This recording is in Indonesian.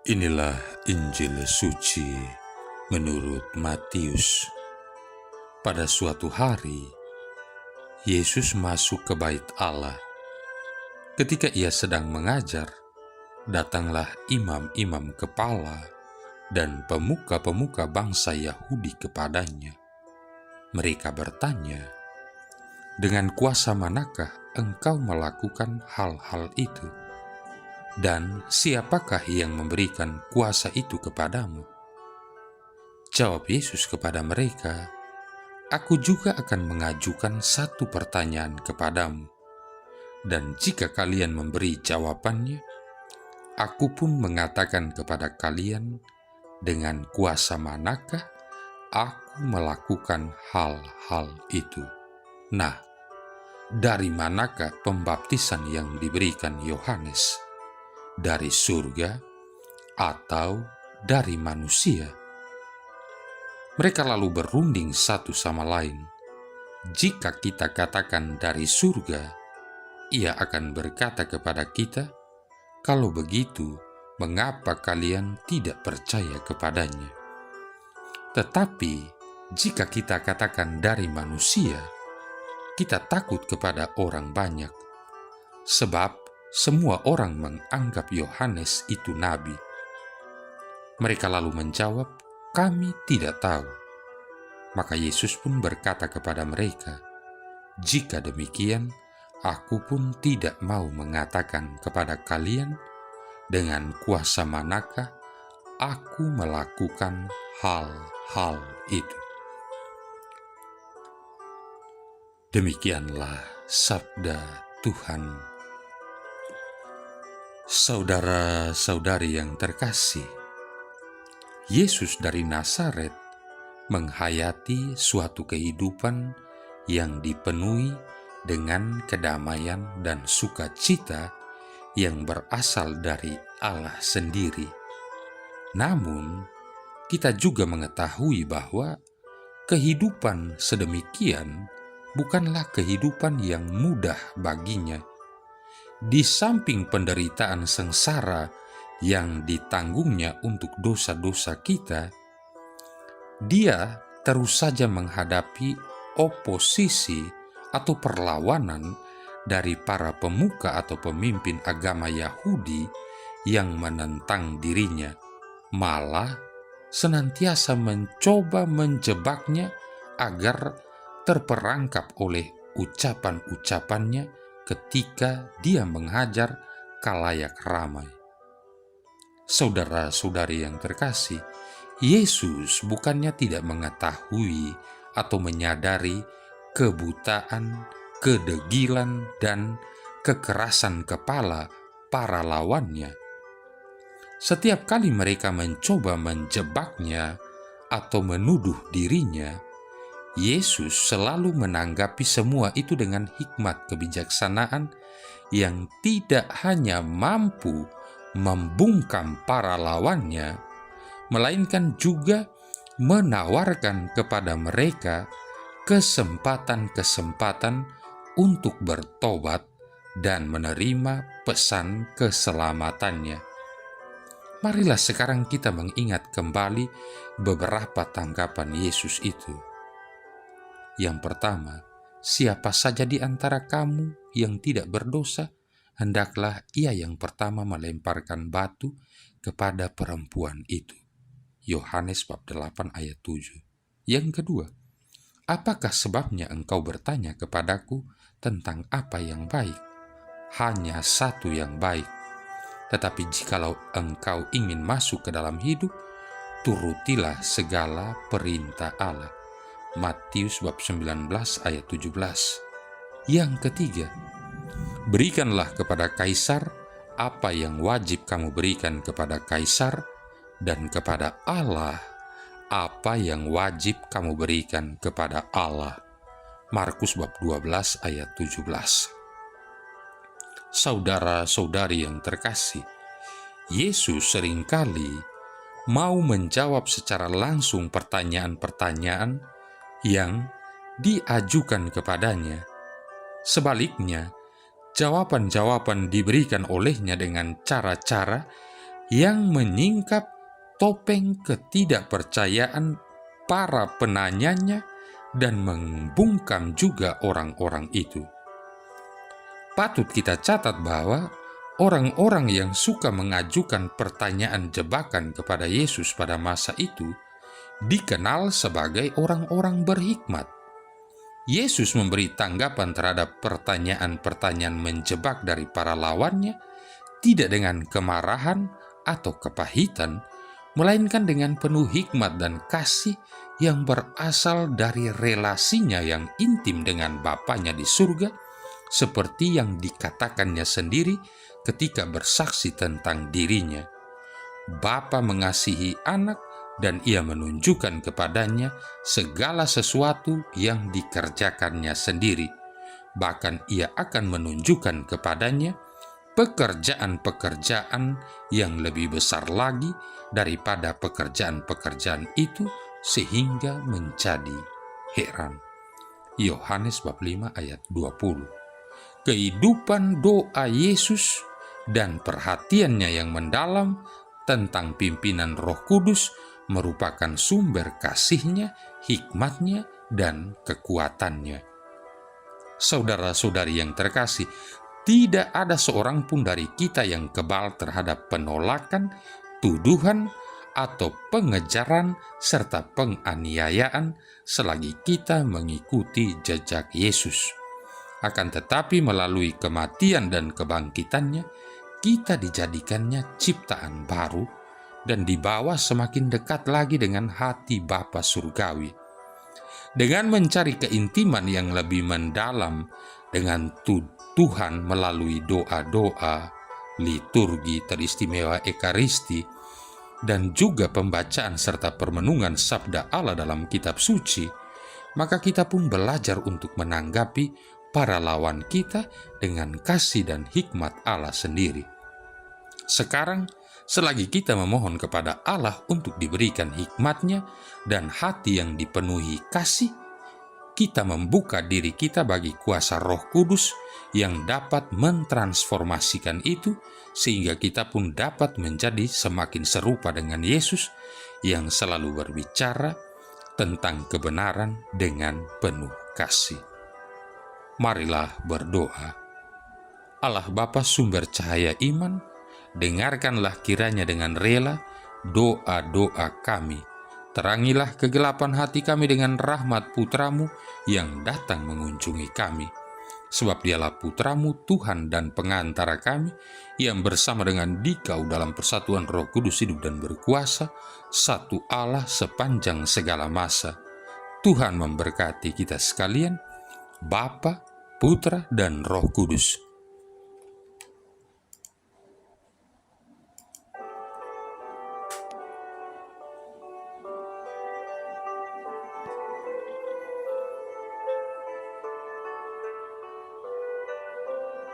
Inilah Injil suci menurut Matius. Pada suatu hari, Yesus masuk ke bait Allah. Ketika ia sedang mengajar, datanglah imam-imam kepala dan pemuka-pemuka bangsa Yahudi kepadanya. Mereka bertanya, "Dengan kuasa manakah engkau melakukan hal-hal itu? Dan siapakah yang memberikan kuasa itu kepadamu?" Jawab Yesus kepada mereka, "Aku juga akan mengajukan satu pertanyaan kepadamu, dan jika kalian memberi jawabannya, aku pun mengatakan kepada kalian dengan kuasa manakah aku melakukan hal-hal itu. Nah, dari manakah pembaptisan yang diberikan Yohanes? Dari surga atau dari manusia?" Mereka lalu berunding satu sama lain. "Jika kita katakan dari surga, ia akan berkata kepada kita, 'Kalau begitu, mengapa kalian tidak percaya kepadanya?' Tetapi jika kita katakan dari manusia, kita takut kepada orang banyak, sebab semua orang menganggap Yohanes itu nabi." Mereka lalu menjawab, "Kami tidak tahu." Maka Yesus pun berkata kepada mereka, "Jika demikian, aku pun tidak mau mengatakan kepada kalian dengan kuasa manakah aku melakukan hal-hal itu." Demikianlah sabda Tuhan. Saudara-saudari yang terkasih, Yesus dari Nazaret menghayati suatu kehidupan yang dipenuhi dengan kedamaian dan sukacita yang berasal dari Allah sendiri. Namun, kita juga mengetahui bahwa kehidupan sedemikian bukanlah kehidupan yang mudah baginya. Di samping penderitaan sengsara yang ditanggungnya untuk dosa-dosa kita, dia terus saja menghadapi oposisi atau perlawanan dari para pemuka atau pemimpin agama Yahudi yang menentang dirinya, malah senantiasa mencoba menjebaknya agar terperangkap oleh ucapan-ucapannya ketika dia mengajar khalayak ramai. Saudara-saudari yang terkasih, Yesus bukannya tidak mengetahui atau menyadari kebutaan, kedegilan, dan kekerasan kepala para lawannya. Setiap kali mereka mencoba menjebaknya atau menuduh dirinya, Yesus selalu menanggapi semua itu dengan hikmat kebijaksanaan yang tidak hanya mampu membungkam para lawannya, melainkan juga menawarkan kepada mereka kesempatan-kesempatan untuk bertobat dan menerima pesan keselamatannya. Marilah sekarang kita mengingat kembali beberapa tanggapan Yesus itu. Yang pertama, siapa saja di antara kamu yang tidak berdosa, hendaklah ia yang pertama melemparkan batu kepada perempuan itu. Yohanes bab 8 ayat 7. Yang kedua, apakah sebabnya engkau bertanya kepadaku tentang apa yang baik? Hanya satu yang baik. Tetapi jikalau engkau ingin masuk ke dalam hidup, turutilah segala perintah Allah. Matius bab 19 ayat 17. Yang ketiga, berikanlah kepada Kaisar apa yang wajib kamu berikan kepada Kaisar, dan kepada Allah apa yang wajib kamu berikan kepada Allah. Markus bab 12 ayat 17. Saudara-saudari yang terkasih, Yesus seringkali mau menjawab secara langsung pertanyaan-pertanyaan yang diajukan kepadanya. Sebaliknya, jawaban-jawaban diberikan olehnya dengan cara-cara yang menyingkap topeng ketidakpercayaan para penanyanya dan membungkam juga orang-orang itu. Patut kita catat bahwa orang-orang yang suka mengajukan pertanyaan jebakan kepada Yesus pada masa itu dikenal sebagai orang-orang berhikmat. Yesus memberi tanggapan terhadap pertanyaan-pertanyaan menjebak dari para lawannya tidak dengan kemarahan atau kepahitan, melainkan dengan penuh hikmat dan kasih yang berasal dari relasinya yang intim dengan Bapanya di surga, seperti yang dikatakannya sendiri ketika bersaksi tentang dirinya. Bapa mengasihi anak dan ia menunjukkan kepadanya segala sesuatu yang dikerjakannya sendiri. Bahkan ia akan menunjukkan kepadanya pekerjaan-pekerjaan yang lebih besar lagi daripada pekerjaan-pekerjaan itu, sehingga menjadi heran. Yohanes bab 5 ayat 20. Kehidupan doa Yesus dan perhatiannya yang mendalam tentang pimpinan Roh Kudus merupakan sumber kasihnya, hikmatnya, dan kekuatannya. Saudara-saudari yang terkasih, tidak ada seorang pun dari kita yang kebal terhadap penolakan, tuduhan, atau pengejaran serta penganiayaan selagi kita mengikuti jejak Yesus. Akan tetapi melalui kematian dan kebangkitannya, kita dijadikannya ciptaan baru dan dibawa semakin dekat lagi dengan hati Bapa Surgawi. Dengan mencari keintiman yang lebih mendalam dengan Tuhan melalui doa-doa, liturgi teristimewa Ekaristi, dan juga pembacaan serta permenungan sabda Allah dalam kitab suci, maka kita pun belajar untuk menanggapi para lawan kita dengan kasih dan hikmat Allah sendiri. Sekarang, selagi kita memohon kepada Allah untuk diberikan hikmat-Nya dan hati yang dipenuhi kasih, kita membuka diri kita bagi kuasa Roh Kudus yang dapat mentransformasikan itu, sehingga kita pun dapat menjadi semakin serupa dengan Yesus yang selalu berbicara tentang kebenaran dengan penuh kasih. Marilah berdoa. Allah Bapa sumber cahaya iman, dengarkanlah kiranya dengan rela doa-doa kami. Terangilah kegelapan hati kami dengan rahmat Putramu yang datang mengunjungi kami. Sebab dialah Putramu, Tuhan dan pengantara kami, yang bersama dengan Dikau dalam persatuan Roh Kudus hidup dan berkuasa, satu Allah sepanjang segala masa. Tuhan memberkati kita sekalian, Bapa, Putra, dan Roh Kudus.